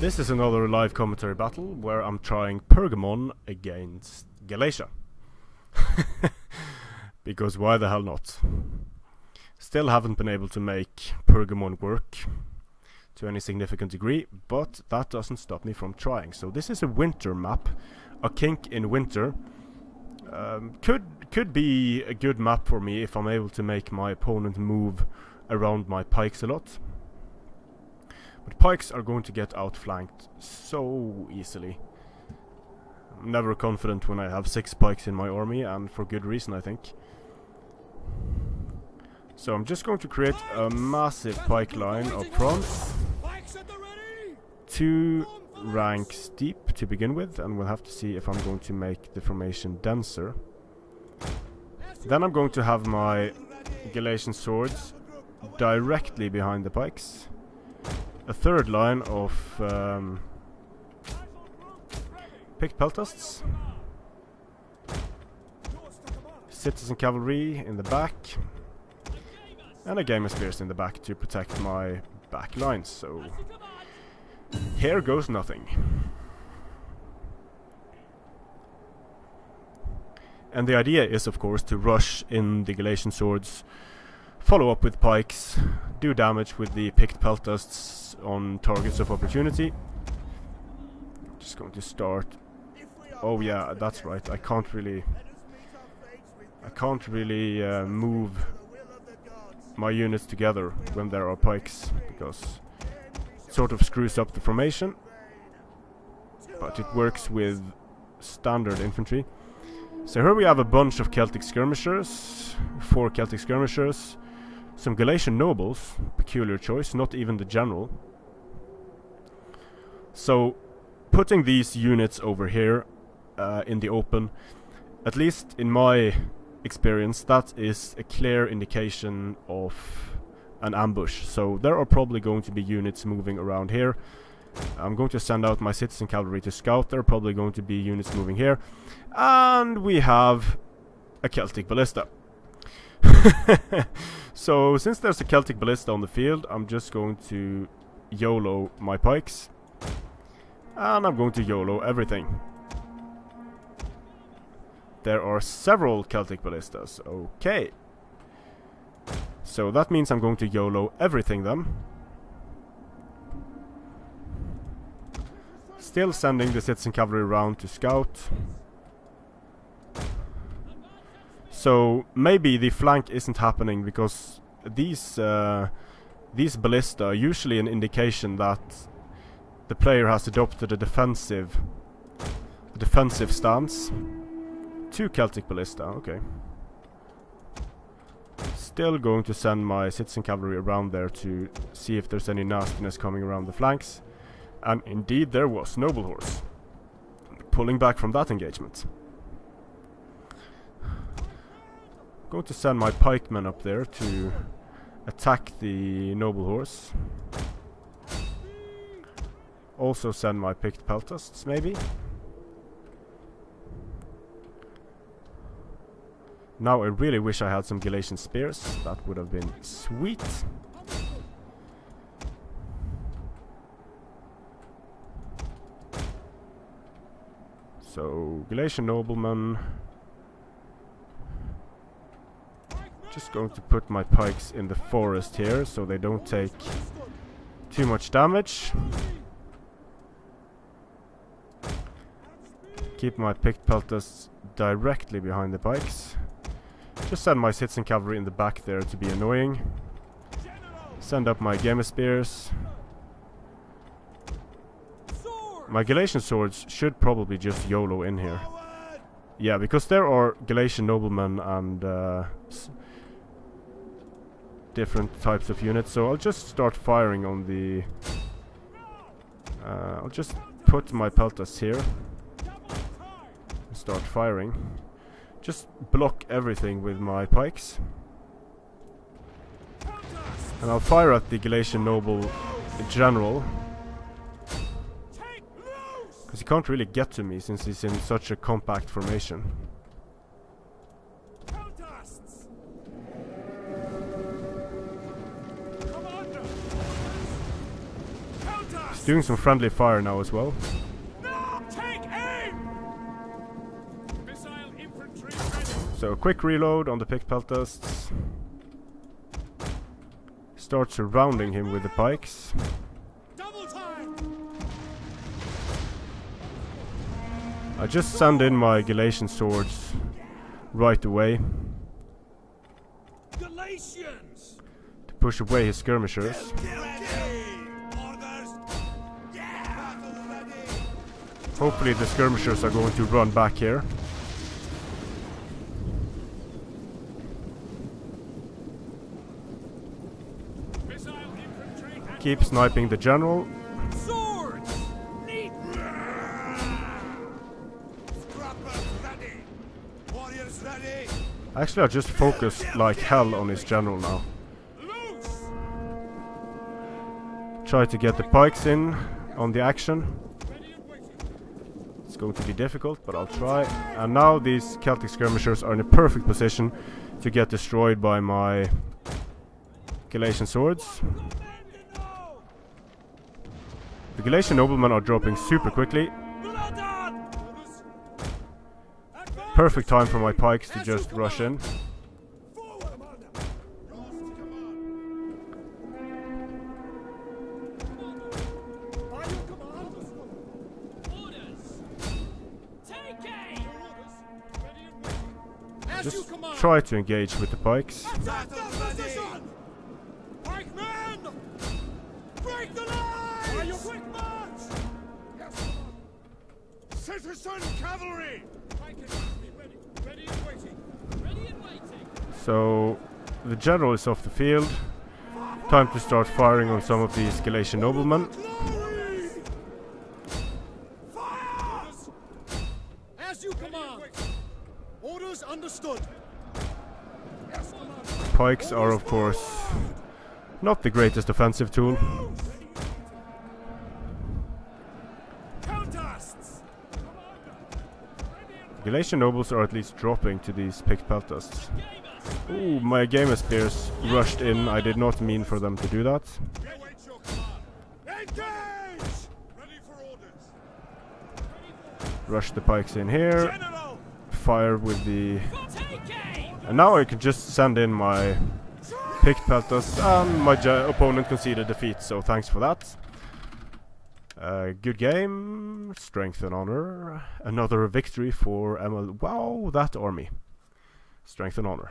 This is another live commentary battle where I'm trying Pergamon against Galatia. Because why the hell not? Still haven't been able to make Pergamon work to any significant degree, but that doesn't stop me from trying. So this is a winter map, a kink in winter. Could be a good map for me if I'm able to make my opponent move around my pikes a lot. But pikes are going to get outflanked so easily. I'm never confident when I have 6 pikes in my army, and for good reason, I think. So I'm just going to create a massive pike line up front. 2 ranks deep to begin with, and we'll have to see if I'm going to make the formation denser. Then I'm going to have my Galatian swords directly behind the pikes. A third line of picked peltasts, citizen cavalry in the back, and a game of spears in the back to protect my back lines. So here goes nothing. And the idea is, of course, to rush in the Galatian swords, follow up with pikes, do damage with the picked peltasts on targets of opportunity. Just going to start. Oh yeah, that's right. I can't really move my units together when there are pikes, because it sort of screws up the formation. But it works with standard infantry. So here we have a bunch of Celtic skirmishers, 4 Celtic skirmishers, some Galatian nobles, peculiar choice, not even the general. So putting these units over here in the open, at least in my experience, that is a clear indication of an ambush. So there are probably going to be units moving around here. I'm going to send out my citizen cavalry to scout. There are probably going to be units moving here. And we have a Celtic ballista. So since there's a Celtic ballista on the field, I'm just going to YOLO my pikes. And I'm going to YOLO everything. There are several Celtic ballistas. Okay. So that means I'm going to YOLO everything then. Still sending the citizen cavalry around to scout. So maybe the flank isn't happening because these ballista are usually an indication that the player has adopted a defensive stance. 2 Celtic ballista, okay. Still going to send my citizen cavalry around there to see if there's any nastiness coming around the flanks. And indeed there was. Noble horse pulling back from that engagement. Going to send my pikemen up there to attack the noble horse. Also send my picked peltasts, maybe. Now I really wish I had some Galatian spears. That would have been sweet. So, Galatian noblemen. Just going to put my pikes in the forest here so they don't take too much damage. Keep my picked peltasts directly behind the pikes. Just send my citizen cavalry in the back there to be annoying. Send up my game of spears. My Galatian swords should probably just YOLO in here. Yeah, because there are Galatian noblemen and different types of units, so I'll just start firing on the... I'll just put my peltasts here and start firing. Just block everything with my pikes. And I'll fire at the Galatian noble general, because he can't really get to me since he's in such a compact formation. He's doing some friendly fire now as well. So quick reload on the picked peltasts. Start surrounding him with the pikes. I just send in my Galatian swords right away Galatians! to push away his skirmishers. Hopefully the skirmishers are going to run back here. Keep sniping the general. Swords! Actually, I just focus like hell on his general now. Try to get the pikes in on the action. It's going to be difficult, but I'll try. And now these Celtic skirmishers are in a perfect position to get destroyed by my Galatian swords. The Galatian noblemen are dropping super quickly. Perfect time for my pikes to just rush in. Just try to engage with the pikes. Citizen cavalry! Ready and waiting. Ready and waiting. So the general is off the field. Time to start firing on some of these Galatian noblemen. Fire! As you command. Orders understood. Pikes are of course not the greatest offensive tool. Galatian nobles are at least dropping to these picked peltasts. Ooh, my gamer spears rushed in. I did not mean for them to do that. Rush the pikes in here. Fire with the... And now I can just send in my picked peltasts, and my opponent conceded defeat, so thanks for that. Good game, strength and honor, another victory for ML. Wow, that army. Strength and honor.